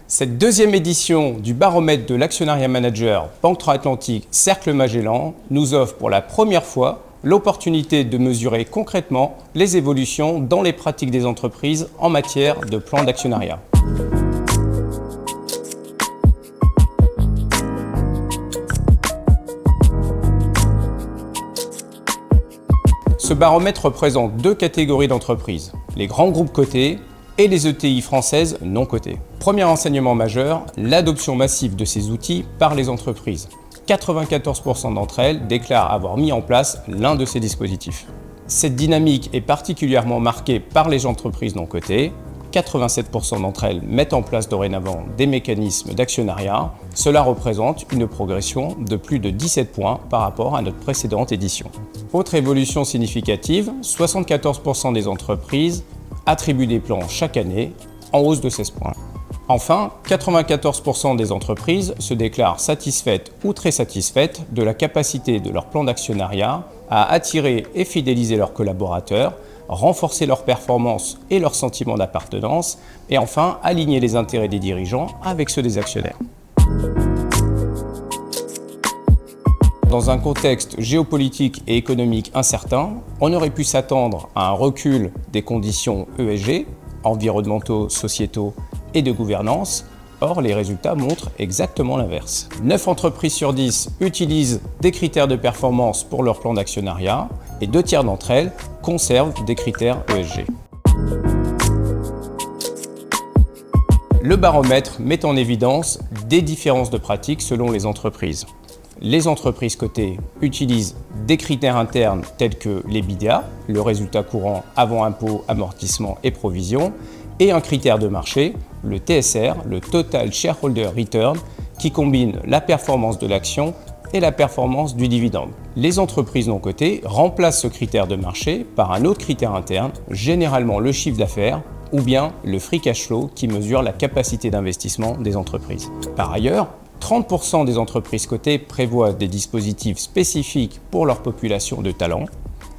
Cette deuxième édition du baromètre de l'actionnariat manager Banque Transatlantique Cercle Magellan nous offre pour la première fois l'opportunité de mesurer concrètement les évolutions dans les pratiques des entreprises en matière de plan d'actionnariat. Ce baromètre représente deux catégories d'entreprises, les grands groupes cotés et les ETI françaises non cotées. Premier enseignement majeur, l'adoption massive de ces outils par les entreprises. 94% d'entre elles déclarent avoir mis en place l'un de ces dispositifs. Cette dynamique est particulièrement marquée par les entreprises non cotées. 87% d'entre elles mettent en place dorénavant des mécanismes d'actionnariat. Cela représente une progression de plus de 17 points par rapport à notre précédente édition. Autre évolution significative, 74% des entreprises attribuent des plans chaque année, en hausse de 16 points. Enfin, 94% des entreprises se déclarent satisfaites ou très satisfaites de la capacité de leur plan d'actionnariat à attirer et fidéliser leurs collaborateurs, renforcer leur performance et leur sentiment d'appartenance, et enfin aligner les intérêts des dirigeants avec ceux des actionnaires. Dans un contexte géopolitique et économique incertain, on aurait pu s'attendre à un recul des conditions ESG, environnementaux, sociétaux et de gouvernance. Or, les résultats montrent exactement l'inverse. 9 entreprises sur 10 utilisent des critères de performance pour leur plan d'actionnariat et 2 tiers d'entre elles conservent des critères ESG. Le baromètre met en évidence des différences de pratiques selon les entreprises. Les entreprises cotées utilisent des critères internes tels que l'EBITDA, le résultat courant avant impôts, amortissements et provisions, et un critère de marché, le TSR, le Total Shareholder Return, qui combine la performance de l'action et la performance du dividende. Les entreprises non cotées remplacent ce critère de marché par un autre critère interne, généralement le chiffre d'affaires ou bien le free cash flow qui mesure la capacité d'investissement des entreprises. Par ailleurs, 30% des entreprises cotées prévoient des dispositifs spécifiques pour leur population de talents.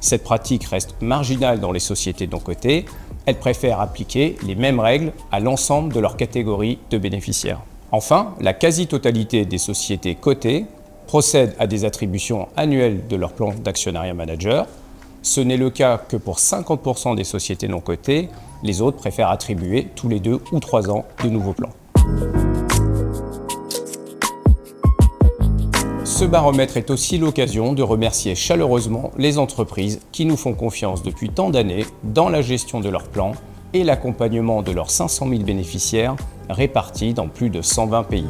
Cette pratique reste marginale dans les sociétés non cotées. Elles préfèrent appliquer les mêmes règles à l'ensemble de leur catégorie de bénéficiaires. Enfin, la quasi-totalité des sociétés cotées procèdent à des attributions annuelles de leur plan d'actionnariat manager. Ce n'est le cas que pour 50% des sociétés non cotées. Les autres préfèrent attribuer tous les 2 ou 3 ans de nouveaux plans. Ce baromètre est aussi l'occasion de remercier chaleureusement les entreprises qui nous font confiance depuis tant d'années dans la gestion de leurs plans et l'accompagnement de leurs 500 000 bénéficiaires répartis dans plus de 120 pays.